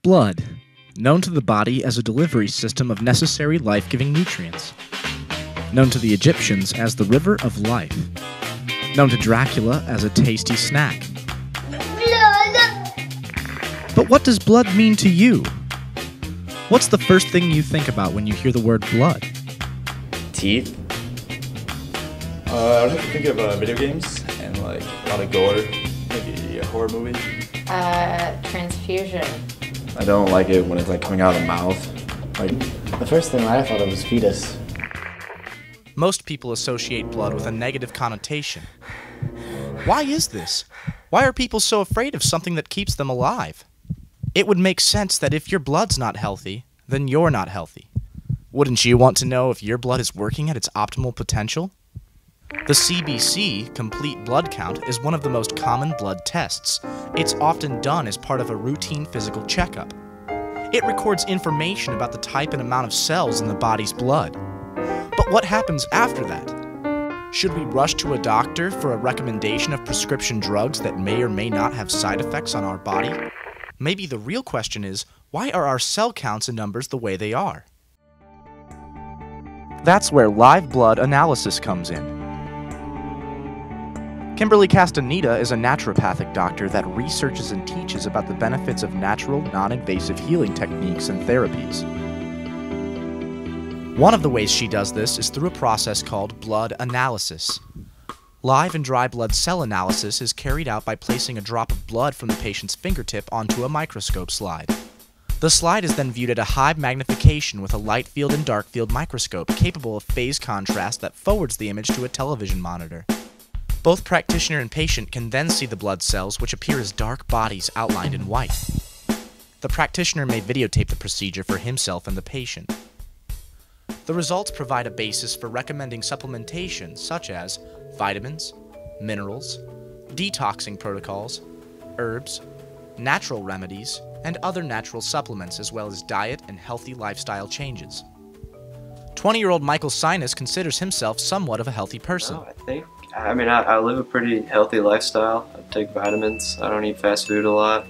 Blood, known to the body as a delivery system of necessary life-giving nutrients. Known to the Egyptians as the river of life. Known to Dracula as a tasty snack. But what does blood mean to you? What's the first thing you think about when you hear the word blood? Teeth. I would have to think of video games and like a lot of gore, maybe a horror movie. Transfusion. I don't like it when it's like coming out of the mouth. Like the first thing I thought of was fetus. Most people associate blood with a negative connotation. Why is this? Why are people so afraid of something that keeps them alive? It would make sense that if your blood's not healthy, then you're not healthy. Wouldn't you want to know if your blood is working at its optimal potential? The CBC, Complete Blood Count, is one of the most common blood tests. It's often done as part of a routine physical checkup. It records information about the type and amount of cells in the body's blood. But what happens after that? Should we rush to a doctor for a recommendation of prescription drugs that may or may not have side effects on our body? Maybe the real question is, why are our cell counts and numbers the way they are? That's where live blood analysis comes in. Kimberly Castaneda is a naturopathic doctor that researches and teaches about the benefits of natural, non-invasive healing techniques and therapies. One of the ways she does this is through a process called blood analysis. Live and dry blood cell analysis is carried out by placing a drop of blood from the patient's fingertip onto a microscope slide. The slide is then viewed at a high magnification with a light field and dark field microscope capable of phase contrast that forwards the image to a television monitor. Both practitioner and patient can then see the blood cells, which appear as dark bodies outlined in white. The practitioner may videotape the procedure for himself and the patient. The results provide a basis for recommending supplementation such as vitamins, minerals, detoxing protocols, herbs, natural remedies, and other natural supplements, as well as diet and healthy lifestyle changes. 20-year-old Michael Sinus considers himself somewhat of a healthy person. I live a pretty healthy lifestyle. I take vitamins. I don't eat fast food a lot.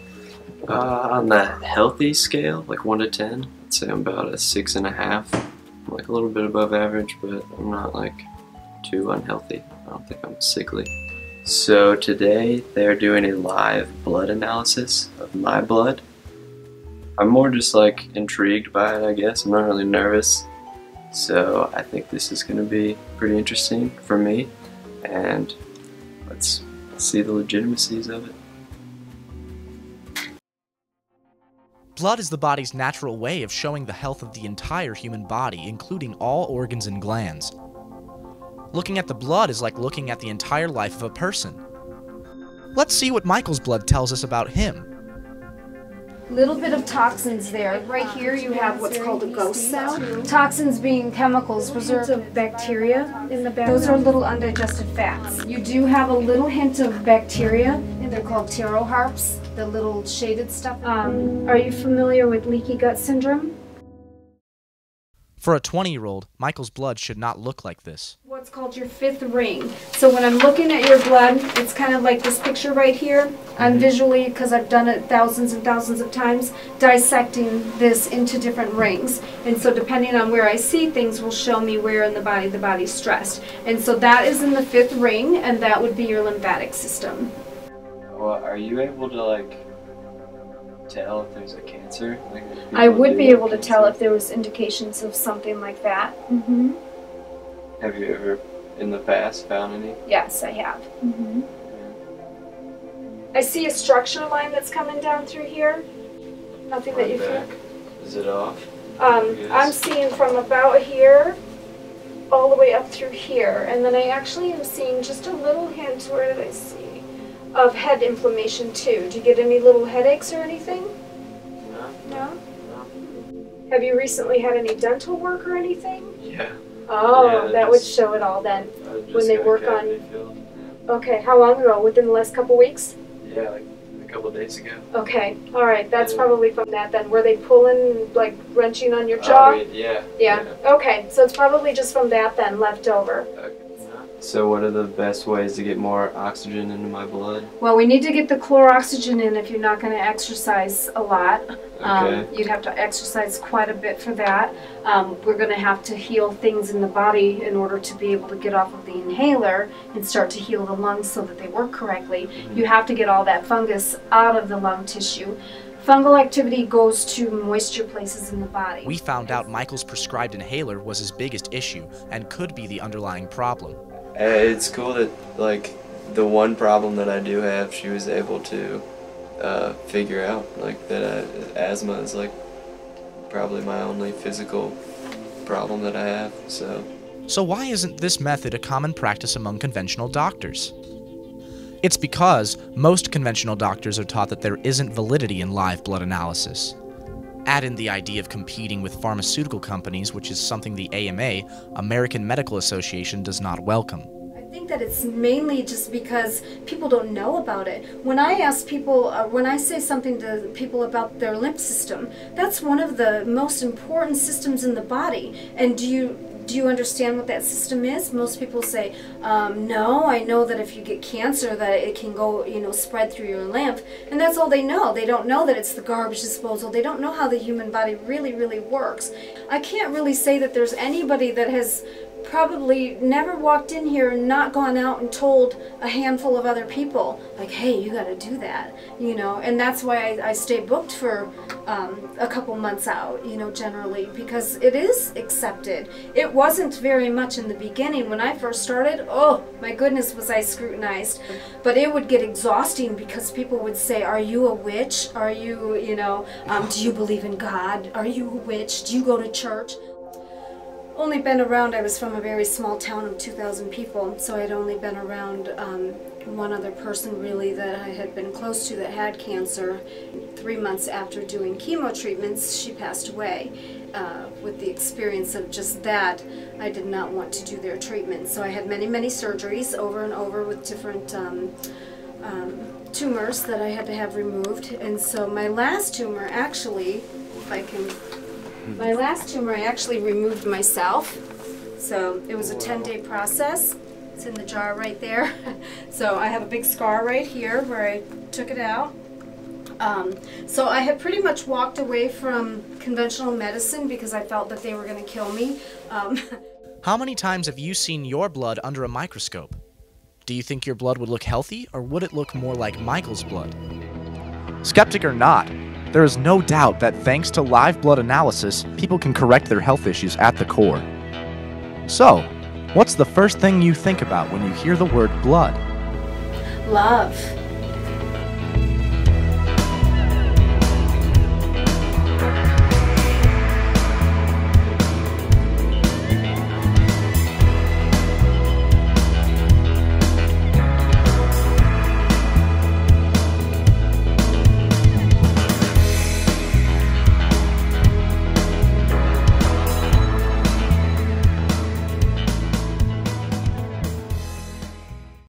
On the healthy scale, like 1 to 10, I'd say I'm about a 6.5. I'm like a little bit above average, but I'm not like too unhealthy. I don't think I'm sickly. So today they're doing a live blood analysis of my blood. I'm more just like intrigued by it, I guess. I'm not really nervous. So I think this is going to be pretty interesting for me. And let's see the legitimacies of it. Blood is the body's natural way of showing the health of the entire human body, including all organs and glands. Looking at the blood is like looking at the entire life of a person. Let's see what Michael's blood tells us about him. Little bit of toxins there. Right here you have what's called a ghost cell. Toxins being chemicals preserved of bacteria in the back. Those are little undigested fats. You do have a little hint of bacteria, and they're called pteroharps, the little shaded stuff. Are you familiar with leaky gut syndrome? For a 20-year-old, Michael's blood should not look like this. What's called your fifth ring. So when I'm looking at your blood, it's kind of like this picture right here. I'm visually, because I've done it thousands and thousands of times, dissecting this into different rings. And so depending on where I see things will show me where in the body's stressed. And so that is in the fifth ring, and that would be your lymphatic system. Well, are you able to like tell if there's a cancer? Like, I would be able to tell if there was indications of something like that. Have you ever in the past found any? Yes, I have. I see a structure line that's coming down through here. Nothing that you feel? Is it off? I'm seeing from about here all the way up through here, and then I actually am seeing just a little hint, where did I see, of head inflammation too. Do you get any little headaches or anything? No? Have you recently had any dental work or anything? Yeah. Oh, yeah, that would show it all then. When they work on... Okay, how long ago? Within the last couple weeks? Yeah, like a couple of days ago. Okay, alright, that's probably from that then. Were they pulling, like wrenching on your jaw? Yeah. Yeah, okay, so it's probably just from that then, left over. So what are the best ways to get more oxygen into my blood? Well, we need to get the chloroxygen in if you're not going to exercise a lot. Okay. You'd have to exercise quite a bit for that. We're going to have to heal things in the body in order to be able to get off of the inhaler and start to heal the lungs so that they work correctly. You have to get all that fungus out of the lung tissue. Fungal activity goes to moisture places in the body. We found out Michael's prescribed inhaler was his biggest issue and could be the underlying problem. It's cool that, like, the one problem that I do have, she was able to figure out, like, that asthma is, like, probably my only physical problem that I have, so. So why isn't this method a common practice among conventional doctors? It's because most conventional doctors are taught that there isn't validity in live blood analysis. Add in the idea of competing with pharmaceutical companies, which is something the AMA, American Medical Association, does not welcome. I think that it's mainly just because people don't know about it. When I ask people, when I say something to people about their lymph system, that's one of the most important systems in the body. And do you understand what that system is? Most people say, no, I know that if you get cancer that it can go, spread through your lymph. And that's all they know. They don't know that it's the garbage disposal. They don't know how the human body really, really works. I can't really say that there's anybody that has probably never walked in here and not gone out and told a handful of other people, like, hey, you got to do that, and that's why I stay booked for a couple months out, generally, because it is accepted. It wasn't very much in the beginning. When I first started, oh my goodness, was I scrutinized, but it would get exhausting because people would say, are you a witch? Are you, do you believe in God? Are you a witch? Do you go to church? Only been around, I was from a very small town of 2,000 people, so I'd only been around one other person really that I had been close to that had cancer. 3 months after doing chemo treatments, she passed away. With the experience of just that, I did not want to do their treatment. So I had many, many surgeries over and over with different tumors that I had to have removed. And so my last tumor actually, my last tumor I actually removed myself. So it was a 10-day process. It's in the jar right there. So I have a big scar right here where I took it out. So I had pretty much walked away from conventional medicine because I felt that they were going to kill me. How many times have you seen your blood under a microscope? Do you think your blood would look healthy, or would it look more like Michael's blood? Skeptic or not, there is no doubt that thanks to live blood analysis, people can correct their health issues at the core. So, what's the first thing you think about when you hear the word blood? Love.